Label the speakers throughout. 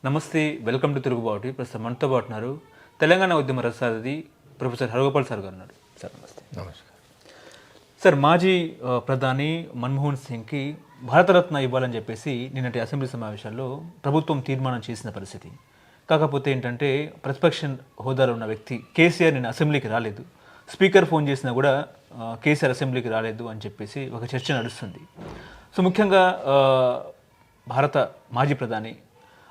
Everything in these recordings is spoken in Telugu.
Speaker 1: నమస్తే, వెల్కమ్ టు తిరుగుబాటు. ప్రస్తుతం మనతో పాటు ఉన్నారు తెలంగాణ ఉద్యమ రథసారథి ప్రొఫెసర్ హరగోపాల్ సార్ గారు ఉన్నారు. సార్ నమస్తే.
Speaker 2: నమస్కారం.
Speaker 1: సార్, మాజీ ప్రధాని మన్మోహన్ సింగ్కి భారతరత్న ఇవ్వాలని చెప్పేసి నిన్నటి అసెంబ్లీ సమావేశాల్లో ప్రభుత్వం తీర్మానం చేసిన పరిస్థితి. కాకపోతే ఏంటంటే ప్రతిపక్ష హోదాలో ఉన్న వ్యక్తి కేసీఆర్ నిన్న అసెంబ్లీకి రాలేదు, స్పీకర్ ఫోన్ చేసినా కూడా కేసీఆర్ అసెంబ్లీకి రాలేదు అని చెప్పేసి ఒక చర్చ నడుస్తుంది. సో ముఖ్యంగా భారత మాజీ ప్రధాని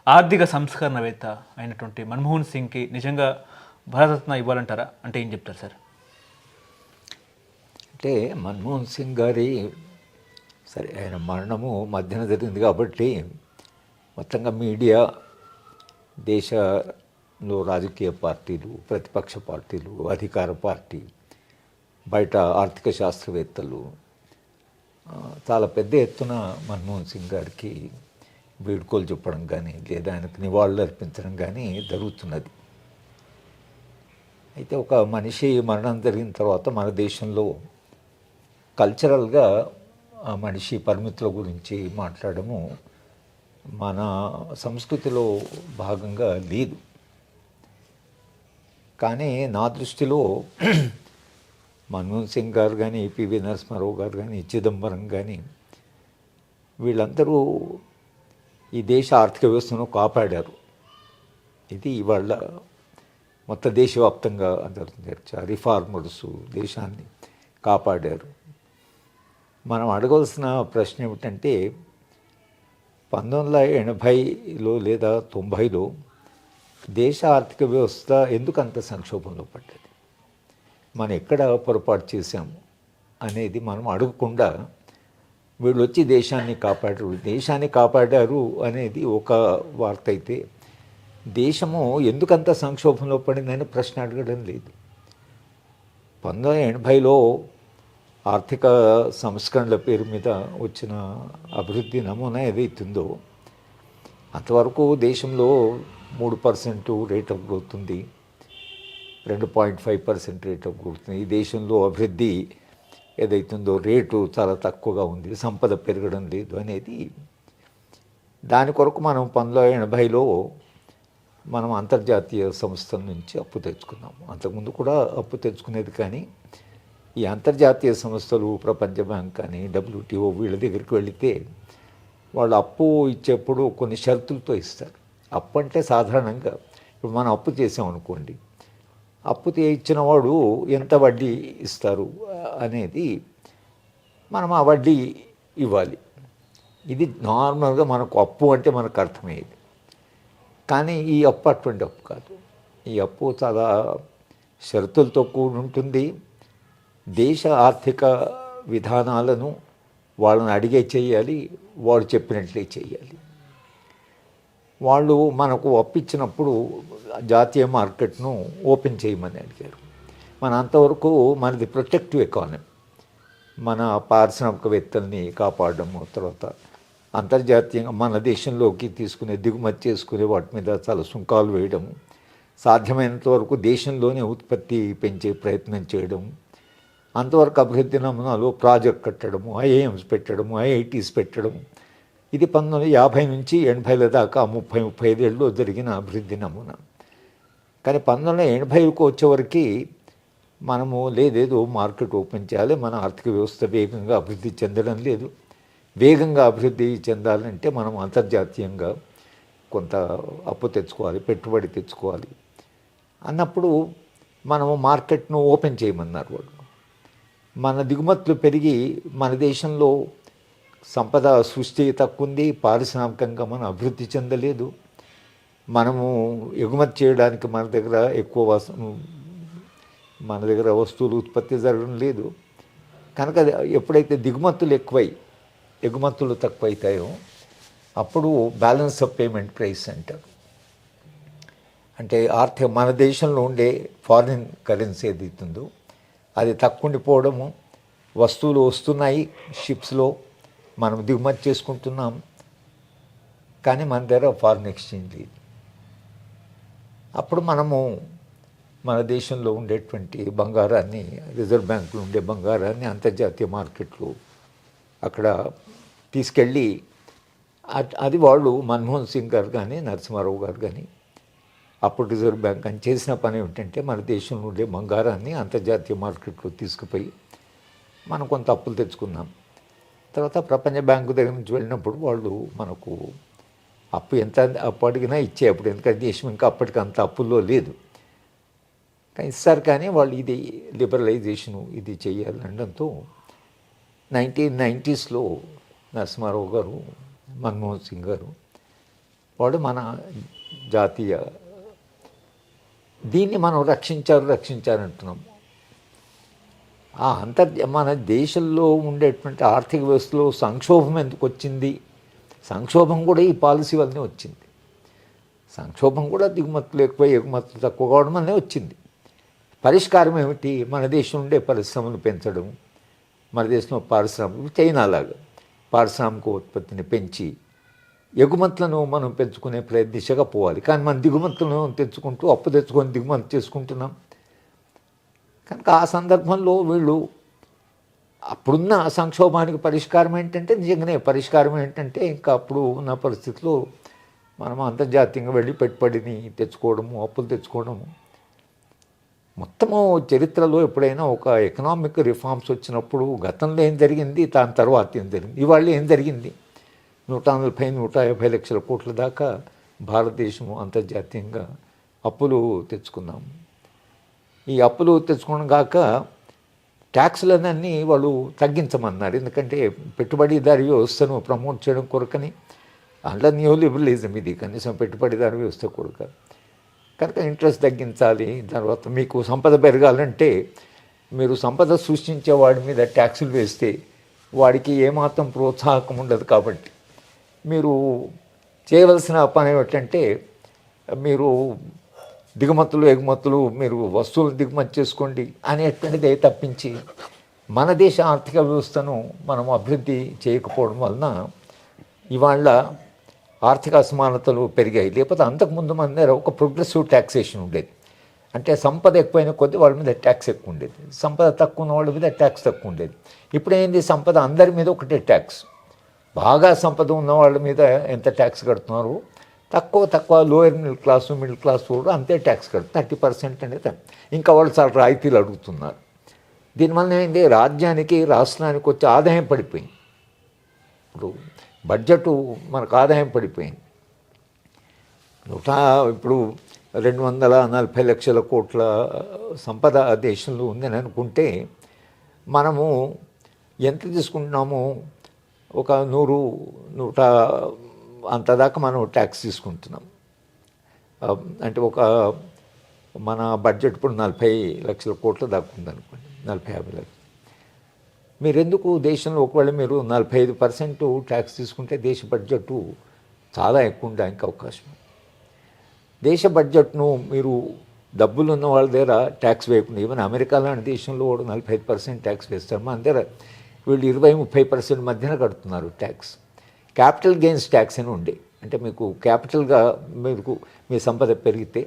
Speaker 1: ఆర్థిక సంస్కరణవేత్త అయినటువంటి మన్మోహన్ సింగ్కి నిజంగా భారతరత్న ఇవ్వాలంటారా? అంటే ఏం చెప్తారు సార్?
Speaker 2: అంటే మన్మోహన్ సింగ్ గారి సరే ఆయన మరణము మధ్యన జరిగింది కాబట్టి మొత్తంగా మీడియా, దేశంలో రాజకీయ పార్టీలు, ప్రతిపక్ష పార్టీలు, అధికార పార్టీ, బయట ఆర్థిక శాస్త్రవేత్తలు చాలా పెద్ద ఎత్తున మన్మోహన్ సింగ్ గారికి వీడ్కోలు చెప్పడం కానీ లేదా ఆయనకు నివాళులు అర్పించడం కానీ జరుగుతున్నది. అయితే ఒక మనిషి మరణం జరిగిన తర్వాత మన దేశంలో కల్చరల్గా ఆ మనిషి పరిమితుల గురించి మాట్లాడము మన సంస్కృతిలో భాగంగా లేదు. కానీ నా దృష్టిలో మన్మోహన్ సింగ్ గారు కానీ, పివి నరసింహారావు గారు కానీ, చిదంబరం కానీ వీళ్ళందరూ ఈ దేశ ఆర్థిక వ్యవస్థను కాపాడారు. ఇది ఇవాళ మొత్తం దేశవ్యాప్తంగా జరుగుతుంది. రిఫార్మర్స్ దేశాన్ని కాపాడారు. మనం అడగవలసిన ప్రశ్న ఏమిటంటే 1980లో లేదా 90లో దేశ ఆర్థిక వ్యవస్థ ఎందుకు అంత సంక్షోభంలో పడ్డది, మనం ఎక్కడ పొరపాటు చేశాము అనేది మనం అడగకుండా వీళ్ళు వచ్చి దేశాన్ని కాపాడారు అనేది ఒక వార్త అయితే, దేశము ఎందుకంత సంక్షోభంలో పడిందని ప్రశ్న అడగడం లేదు. 1980లో ఆర్థిక సంస్కరణల పేరు మీద వచ్చిన అభివృద్ధి నమూనా ఏదైతుందో అంతవరకు దేశంలో 3% రేట్ ఆఫ్ గ్రోత్ ఉంది, 2.5% రేట్ ఆఫ్ గ్రోత్ ఉంది. ఈ దేశంలో అభివృద్ధి ఏదైతుందో రేటు చాలా తక్కువగా ఉంది, సంపద పెరగడం లేదు అనేది. దాని కొరకు మనం 1980లో మనం అంతర్జాతీయ సంస్థల నుంచి అప్పు తెచ్చుకున్నాము. అంతకుముందు కూడా అప్పు తెచ్చుకునేది, కానీ ఈ అంతర్జాతీయ సంస్థలు, ప్రపంచ బ్యాంక్ కానీ, WTO వీళ్ళ దగ్గరికి వెళితే వాళ్ళు అప్పు ఇచ్చేప్పుడు కొన్ని షరతులతో ఇస్తారు. అప్పు అంటే సాధారణంగా ఇప్పుడు మనం అప్పు చేసామనుకోండి, అప్పు ఇచ్చిన వాడు ఎంత వడ్డీ ఇస్తారు అనేది మనం ఆ వడ్డీ ఇవ్వాలి. ఇది నార్మల్గా మనకు అప్పు అంటే మనకు అర్థమయ్యేది. కానీ ఈ అప్పు అటువంటి అప్పు కాదు. ఈ అప్పు చాలా షరతులతో కూడి ఉంటుంది. దేశ ఆర్థిక విధానాలను వాళ్ళని అడిగే చేయాలి, వాడు చెప్పినట్లే చేయాలి. వాళ్ళు మనకు అప్పిచ్చినప్పుడు జాతీయ మార్కెట్ను ఓపెన్ చేయమని అడిగారు. మన అంతవరకు మనది ప్రొటెక్టివ్ ఎకానమీ, మన పారిశ్రామికవేత్తల్ని కాపాడము, తర్వాత అంతర్జాతీయంగా మన దేశంలోకి దిగుమతి చేసుకునే వాటి మీద చాలా సుంకాలు వేయడము, సాధ్యమైనంత వరకు దేశంలోనే ఉత్పత్తి పెంచే ప్రయత్నం చేయడం, అంతవరకు అభివృద్ధి నమూనాలో ప్రాజెక్ట్ కట్టడము, IIMs పెట్టడము, IITs పెట్టడము. ఇది 1950 నుంచి 80ల దాకా 35 ఏళ్ళలో జరిగిన అభివృద్ధి నమూనా. కానీ 1980కు వచ్చేవరకు మనము లేదేదో మార్కెట్ ఓపెన్ చేయాలి, మన ఆర్థిక వ్యవస్థ వేగంగా అభివృద్ధి చెందడం లేదు. వేగంగా అభివృద్ధి చెందాలంటే మనం అంతర్జాతీయంగా కొంత అప్పు తెచ్చుకోవాలి, పెట్టుబడి తెచ్చుకోవాలి అన్నప్పుడు మనము మార్కెట్ను ఓపెన్ చేయమన్నారు వాళ్ళు. మన దిగుమతులు పెరిగి మన దేశంలో సంపద సృష్టి తక్కువ ఉంది, పారిశ్రామికంగా మనం అభివృద్ధి చెందలేదు. మనము ఎగుమతి చేయడానికి మన దగ్గర వస్తువులు ఉత్పత్తి జరగడం లేదు. కనుక ఎప్పుడైతే దిగుమతులు ఎక్కువై ఎగుమతులు తక్కువైతాయో అప్పుడు బ్యాలెన్స్ ఆఫ్ పేమెంట్ ప్రైస్ అంటారు. అంటే మన దేశంలో ఉండే ఫారిన్ కరెన్సీ ఏదైతుందో అది తక్కువ ఉండిపోవడము, వస్తువులు వస్తున్నాయి షిప్స్లో, మనం దిగుమతి చేసుకుంటున్నాం, కానీ మన దగ్గర ఫారిన్ ఎక్స్చేంజ్ లేదు. అప్పుడు మనము మన దేశంలో ఉండేటువంటి బంగారాన్ని, రిజర్వ్ బ్యాంకులో ఉండే బంగారాన్ని అంతర్జాతీయ మార్కెట్లు అక్కడ తీసుకెళ్ళి అది వాళ్ళు మన్మోహన్ సింగ్ గారు కానీ నరసింహారావు గారు కానీ అప్పుడు రిజర్వ్ బ్యాంక్ అని చేసిన పని ఏమిటంటే మన దేశంలో ఉండే బంగారాన్ని అంతర్జాతీయ మార్కెట్లో తీసుకుపోయి మనం కొంత అప్పులు తెచ్చుకున్నాం. తర్వాత ప్రపంచ బ్యాంకు దగ్గర నుంచి వెళ్ళినప్పుడు వాళ్ళు మనకు అప్పు ఎంత అప్పు అడిగినా ఇచ్చే అప్పుడు, ఎందుకంటే దేశం ఇంకా అప్పటికి అంత అప్పుల్లో లేదు కానీ ఇస్తారు. కానీ వాళ్ళు ఇది లిబరలైజేషను ఇది చేయాలనడంతో 1990స్లో నరసింహారావు గారు మన్మోహన్ సింగ్ గారు వాడు మన జాతీయ దీన్ని మనం రక్షించారంటున్నాం. మన దేశంలో ఉండేటువంటి ఆర్థిక వ్యవస్థలో సంక్షోభం ఎందుకు వచ్చింది? సంక్షోభం కూడా ఈ పాలసీ వల్లనే వచ్చింది. సంక్షోభం కూడా దిగుమతులు ఎక్కువ ఎగుమతులు తక్కువ కావడం వల్లనే వచ్చింది. పరిష్కారం ఏమిటి? మన దేశం ఉండే పరిశ్రమలు పెంచడం, మన దేశంలో పారిశ్రామిక చైనాలాగా పారిశ్రామిక ఉత్పత్తిని పెంచి ఎగుమతులను మనం పెంచుకునే దిశగా పోవాలి. కానీ మన దిగుమతులను తెచ్చుకుంటూ అప్పు తెచ్చుకొని దిగుమతి చేసుకుంటున్నాం. కనుక ఆ సందర్భంలో వీళ్ళు అప్పుడున్న సంక్షోభానికి పరిష్కారం ఏంటంటే నిజంగానే పరిష్కారం ఏంటంటే ఇంకా అప్పుడు ఉన్న పరిస్థితుల్లో మనం అంతర్జాతీయంగా వెళ్ళి పెట్టుబడిని తెచ్చుకోవడము, అప్పులు తెచ్చుకోవడము. మొత్తము చరిత్రలో ఎప్పుడైనా ఒక ఎకనామిక్ రిఫార్మ్స్ వచ్చినప్పుడు గతంలో ఏం జరిగింది, దాని తర్వాత ఏం జరిగింది, ఇవాళ ఏం జరిగింది? 140-150 లక్షల కోట్ల దాకా భారతదేశము అంతర్జాతీయంగా అప్పులు తెచ్చుకున్నాము. ఈ అప్పులు తెచ్చుకోవడం కాక ట్యాక్సులన్నీ వాళ్ళు తగ్గించమన్నారు. ఎందుకంటే పెట్టుబడిదారీ వ్యవస్థను ప్రమోట్ చేయడం కొరకని, అందులో న్యూ లిబరలిజం ఇది, కనీసం పెట్టుబడిదారీ వ్యవస్థ కొరక. కనుక ఇంట్రెస్ట్ తగ్గించాలి. తర్వాత మీకు సంపద పెరగాలంటే మీరు సంపద సృష్టించే వాడి మీద ట్యాక్సులు వేస్తే వాడికి ఏమాత్రం ప్రోత్సాహకం ఉండదు. కాబట్టి మీరు చేయవలసిన పని ఏమిటంటే మీరు దిగుమతులు ఎగుమతులు మీరు వస్తువులు దిగుమతి చేసుకోండి అనేటువంటిదే తప్పించి మన దేశ ఆర్థిక వ్యవస్థను మనం అభివృద్ధి చేయకపోవడం వలన ఇవాళ ఆర్థిక అసమానతలు పెరిగాయి. లేకపోతే అంతకుముందు మన దగ్గర ఒక ప్రోగ్రెసివ్ ట్యాక్సేషన్ ఉండేది. అంటే సంపద ఎక్కువైన కొద్దీ వాళ్ళ మీద ట్యాక్స్ ఎక్కువ ఉండేది, సంపద తక్కువ ఉన్న వాళ్ళ మీద ట్యాక్స్ తక్కువ ఉండేది. ఇప్పుడు ఏంది, సంపద అందరి మీద ఒకటే ట్యాక్స్. బాగా సంపద ఉన్న వాళ్ళ మీద ఎంత ట్యాక్స్ కడుతున్నారు, తక్కువ లోయర్ మిడిల్ క్లాస్ కూడా అంతే ట్యాక్స్ కడుతుంది, 30% అనేది. ఇంకా వాళ్ళు చాలా రాయితీలు అడుగుతున్నారు. దీనివల్ల ఏంటి, రాజ్యానికి రాష్ట్రానికి వచ్చే ఆదాయం పడిపోయింది. ఇప్పుడు బడ్జెట్ మనకు ఆదాయం పడిపోయింది. ఇప్పుడు 240 లక్షల కోట్ల సంపద దేశంలో ఉందని అనుకుంటే మనము ఎంత తీసుకుంటున్నాము, ఒక 100 అంత దాకా మనం ట్యాక్స్ తీసుకుంటున్నాం. అంటే మన బడ్జెట్ ఇప్పుడు 40 లక్షల కోట్ల దాకా ఉందనుకోండి, 40-50 లక్షలు. మీరెందుకు దేశంలో ఒకవేళ మీరు 45% ట్యాక్స్ తీసుకుంటే దేశ బడ్జెట్ చాలా ఎక్కువ ఉండడానికి అవకాశం. దేశ బడ్జెట్ను మీరు డబ్బులు ఉన్న వాళ్ళ దగ్గర ట్యాక్స్ వేయకుండా, ఈవెన్ అమెరికా లాంటి దేశంలో కూడా 45% ట్యాక్స్ వేస్తారు. మన దగ్గర వీళ్ళు 20-30% మధ్యన కడుతున్నారు ట్యాక్స్. క్యాపిటల్ గెయిన్స్ ట్యాక్స్ అని ఉండే, అంటే మీకు క్యాపిటల్గా మీకు మీ సంపద పెరిగితే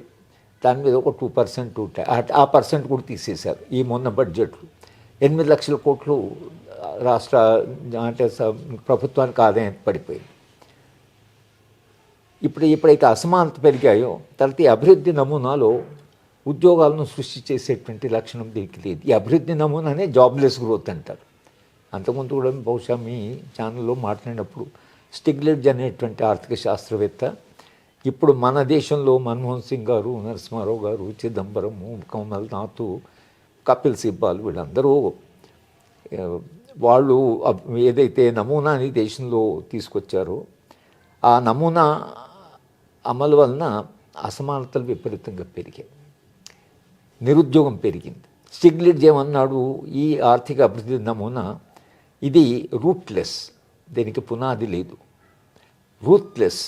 Speaker 2: దాని మీద ఒక 2% ఆ పర్సెంట్ కూడా తీసేశారు. ఈ మొన్న బడ్జెట్లు 8 లక్షల కోట్లు రాష్ట్ర అంటే ప్రభుత్వానికి ఆదాయం పడిపోయింది. ఎప్పుడైతే అసమానత పెరిగాయో తర్వాత ఈ అభివృద్ధి నమూనాలో ఉద్యోగాలను సృష్టి చేసేటువంటి లక్షణం దీనికి లేదు. ఈ అభివృద్ధి నమూనానే జాబ్లెస్ గ్రోత్ అంటారు. అంతకుముందు కూడా బహుశా మీ ఛానల్లో మాట్లాడినప్పుడు స్టిగ్లిట్జ్ అనేటువంటి ఆర్థిక శాస్త్రవేత్త ఇప్పుడు మన దేశంలో మన్మోహన్ సింగ్ గారు, నరసింహారావు గారు, చిదంబరము, కమల్ నాథ్, కపిల్ సిబ్బాల్ వీళ్ళందరూ వాళ్ళు ఏదైతే నమూనాని దేశంలో తీసుకొచ్చారో ఆ నమూనా అమలు వలన అసమానతలు విపరీతంగా పెరిగాయి, నిరుద్యోగం పెరిగింది. స్టిగ్లిట్జ్ ఏమన్నాడు, ఈ ఆర్థిక అభివృద్ధి నమూనా ఇది రూట్లెస్, దీనికి పునాది లేదు. రూత్లెస్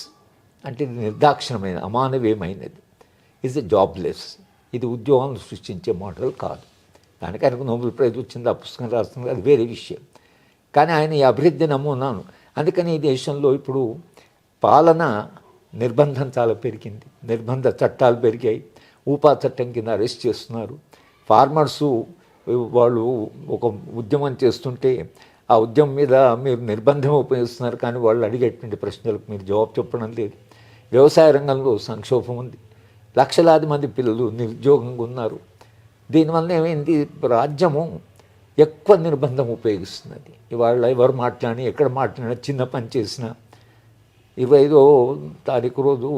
Speaker 2: అంటే నిర్దాక్షిణమైన అమానవీయమైనది. ఈజ్ ఎ జాబ్లెస్, ఇది ఉద్యోగాలను సృష్టించే మోడల్ కాదు. దానికి ఆయనకు నోబెల్ ప్రైజ్ వచ్చింది, ఆ పుస్తకం రాస్తుంది, అది వేరే విషయం. కానీ ఆయన ఈ అభివృద్ధి నమూనాను, అందుకని ఈ దేశంలో ఇప్పుడు పాలన నిర్బంధం చాలా పెరిగింది, నిర్బంధ చట్టాలు పెరిగాయి. ఊపా చట్టం కింద అరెస్ట్ చేస్తున్నారు. ఫార్మర్సు వాళ్ళు ఒక ఉద్యమం చేస్తుంటే ఆ ఉద్యమం మీద మీరు నిర్బంధం ఉపయోగిస్తున్నారు, కానీ వాళ్ళు అడిగేటువంటి ప్రశ్నలకు మీరు జవాబు చెప్పడం లేదు. వ్యవసాయ రంగంలో సంక్షోభం ఉంది, లక్షలాది మంది పిల్లలు నిరుద్యోగంగా ఉన్నారు. దీనివల్ల ఏమైంది, రాజ్యము ఎక్కువ నిర్బంధం ఉపయోగిస్తున్నది. ఇవాళ ఎవరు మాట్లాడి ఎక్కడ మాట్లాడినా, చిన్న పని చేసినా 25వ తారీఖు రోజు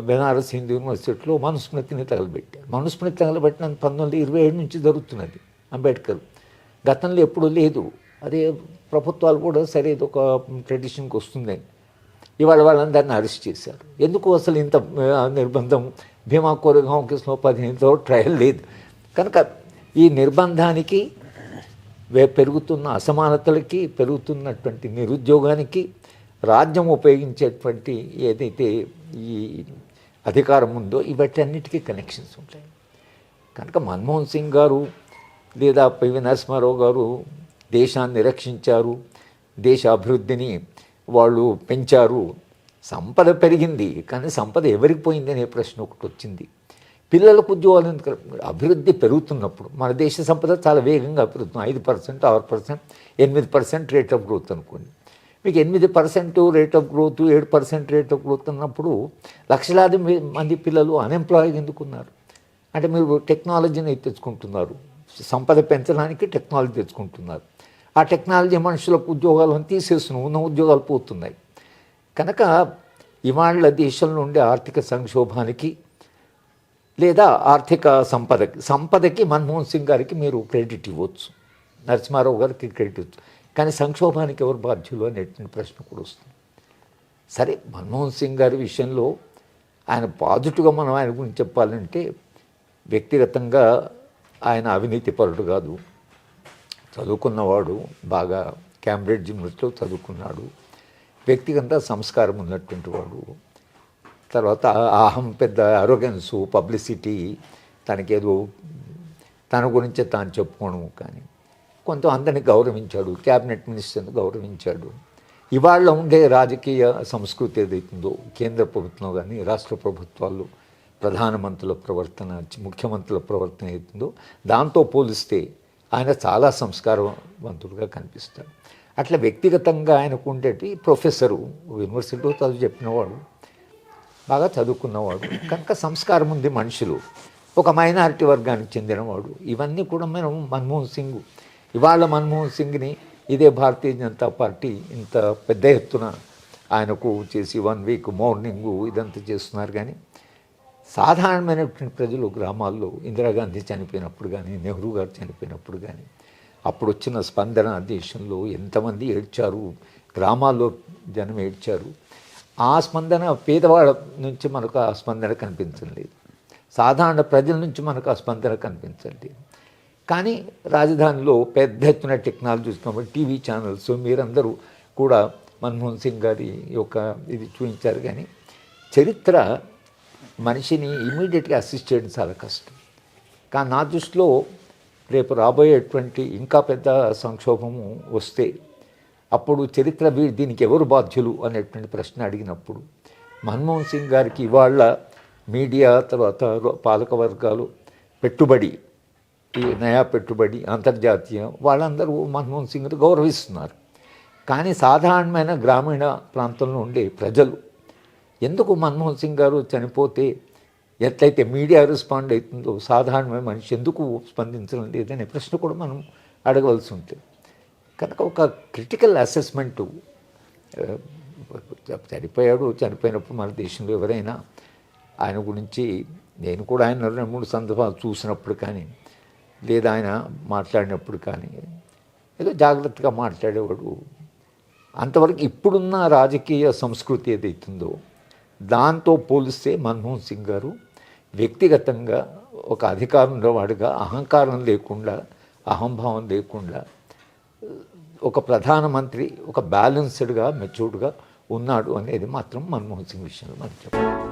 Speaker 2: బెనారస్ హిందూ యూనివర్సిటీలో మనుస్మృతిని తగలబెట్టారు. మనుస్మృతి తగలబెట్టిన 1927 నుంచి జరుగుతున్నది. అంబేద్కర్ గతంలో ఎప్పుడూ లేదు. అదే ప్రభుత్వాలు కూడా సరే ఇది ఒక ట్రెడిషన్కి వస్తుందని ఇవాళ వాళ్ళందరినీ అరెస్ట్ చేశారు. ఎందుకు అసలు ఇంత నిర్బంధం? భీమా కోరేగాం కేసులో 15తో ట్రయల్ లేదు. కనుక ఈ నిర్బంధానికి, పెరుగుతున్న అసమానతలకి, పెరుగుతున్నటువంటి నిరుద్యోగానికి రాజ్యం ఉపయోగించేటువంటి ఏదైతే ఈ అధికారం ఉందో ఇవన్నిటికీ కనెక్షన్స్ ఉంటాయి. కనుక మన్మోహన్ సింగ్ గారు లేదా పివి నరసింహారావు గారు దేశాన్ని రక్షించారు, దేశ అభివృద్ధిని వాళ్ళు పెంచారు, సంపద పెరిగింది, కానీ సంపద ఎవరికి పోయింది అనే ప్రశ్న ఒకటి వచ్చింది. పిల్లలకు ఉద్యోగాలు ఎందుకు? అభివృద్ధి పెరుగుతున్నప్పుడు మన దేశ సంపద చాలా వేగంగా పెరుగుతుంది. 5%, 6%, 8% రేట్ ఆఫ్ గ్రోత్ అనుకోండి. మీకు 8% rate of growth, 7% rate of growth అన్నప్పుడు లక్షలాది మంది పిల్లలు అన్ఎంప్లాయ్డ్ ఎందుకున్నారు? అంటే మీరు టెక్నాలజీని తెచ్చుకుంటున్నారు, సంపద పెంచడానికి టెక్నాలజీ తెచ్చుకుంటున్నారు. ఆ టెక్నాలజీ మనుషులకు ఉద్యోగాలను తీసేస్తున్నాం, ఉన్న ఉద్యోగాలు పోతున్నాయి. కనుక ఇవాళ దేశంలో ఉండే ఆర్థిక సంక్షోభానికి లేదా ఆర్థిక సంపదకి మన్మోహన్ సింగ్ గారికి మీరు క్రెడిట్ ఇవ్వచ్చు, నరసింహారావు గారికి క్రెడిట్ ఇవ్వచ్చు, కానీ సంక్షోభానికి ఎవరు బాధ్యులు అనేటువంటి ప్రశ్న కూడా వస్తుంది. సరే, మన్మోహన్ సింగ్ గారి విషయంలో ఆయన పాజిటివ్గా మనం ఆయన గురించి చెప్పాలంటే, వ్యక్తిగతంగా ఆయన అవినీతిపరుడు కాదు, చదువుకున్నవాడు, బాగా క్యాంబ్రిడ్జ్ యూనివర్సిటీలో చదువుకున్నాడు, వ్యక్తిగత సంస్కారం ఉన్నటువంటి వాడు. తర్వాత పెద్ద అరోగెన్సు, పబ్లిసిటీ, తనకేదో తన గురించే తాను చెప్పుకోవడం, కానీ కొంత అందరినీ గౌరవించాడు, క్యాబినెట్ మినిస్టర్ని గౌరవించాడు. ఇవాళ ఉండే రాజకీయ సంస్కృతి ఏదైతుందో కేంద్ర ప్రభుత్వం కానీ రాష్ట్ర ప్రభుత్వాల్లో ప్రధానమంత్రుల ప్రవర్తన, ముఖ్యమంత్రుల ప్రవర్తన అవుతుందో దాంతో పోలిస్తే ఆయన చాలా సంస్కారవంతుడుగా కనిపిస్తాడు. అట్లా వ్యక్తిగతంగా ఆయనకు ఉండేటి ప్రొఫెసరు, యూనివర్సిటీలో చదువు చెప్పినవాడు, బాగా చదువుకున్నవాడు, కనుక సంస్కారం ఉంది మనుషులు, ఒక మైనారిటీ వర్గానికి చెందినవాడు. ఇవన్నీ కూడా మనం మన్మోహన్ సింగ్, ఇవాళ మన్మోహన్ సింగ్ని ఇదే భారతీయ జనతా పార్టీ ఇంత పెద్ద ఎత్తున ఆయనకు చేసి 1 వీక్ మార్నింగు ఇదంతా చేస్తున్నారు. కానీ సాధారణమైనటువంటి ప్రజలు గ్రామాల్లో ఇందిరాగాంధీ చనిపోయినప్పుడు కానీ, నెహ్రూ గారు చనిపోయినప్పుడు కానీ, అప్పుడు వచ్చిన స్పందన దేశంలో ఎంతమంది ఏడ్చారు, గ్రామాల్లో జనం ఏడ్చారు. ఆ స్పందన పేదవాళ్ళ నుంచి మనకు ఆ స్పందన కనిపించలేదు, సాధారణ ప్రజల నుంచి మనకు ఆ స్పందన కనిపించలేదు. కానీ రాజధానిలో పెద్ద ఎత్తున టెక్నాలజీ చూస్తున్నాం, టీవీ ఛానల్స్, మీరందరూ కూడా మన్మోహన్ సింగ్ గారి యొక్క ఇది చూపించారు. కానీ చరిత్ర మనిషిని ఇమీడియట్గా అసిస్ట్ చేయడం చాలా కష్టం. కానీ నా దృష్టిలో రేపు రాబోయేటువంటి ఇంకా పెద్ద సంక్షోభము వస్తే అప్పుడు చరిత్ర దీనికి ఎవరు బాధ్యులు అనేటువంటి ప్రశ్న అడిగినప్పుడు మన్మోహన్ సింగ్ గారికి ఇవాళ మీడియా, తర్వాత పాలక వర్గాలు, పెట్టుబడి, ఈ నయా పెట్టుబడి, అంతర్జాతీయ వాళ్ళందరూ మన్మోహన్ సింగ్ని గౌరవిస్తున్నారు. కానీ సాధారణమైన గ్రామీణ ప్రాంతంలో ఉండే ప్రజలు ఎందుకు మన్మోహన్ సింగ్ గారు చనిపోతే ఎట్లయితే మీడియా రెస్పాండ్ అవుతుందో సాధారణమైన మనిషి ఎందుకు స్పందించడం లేదనే ప్రశ్న కూడా మనం అడగవలసి ఉంటుంది. కనుక ఒక క్రిటికల్ అసెస్మెంటు, చనిపోయినప్పుడు మన దేశంలో ఎవరైనా ఆయన గురించి, నేను కూడా ఆయన 2-3 సందర్భాలు చూసినప్పుడు కానీ, లేదా ఆయన మాట్లాడినప్పుడు కానీ ఏదో జాగ్రత్తగా మాట్లాడేవాడు. అంతవరకు ఇప్పుడున్న రాజకీయ సంస్కృతి ఏదైతుందో దాంతో పోలిస్తే మన్మోహన్ సింగ్ గారు వ్యక్తిగతంగా ఒక అధికారంలో వాడిగా అహంకారం లేకుండా, అహంభావం లేకుండా ఒక ప్రధానమంత్రి, ఒక బ్యాలెన్స్డ్గా, మెచ్యూర్డ్గా ఉన్నాడు అనేది మాత్రం మన్మోహన్ సింగ్ విషయంలో మనం చెప్పాలి.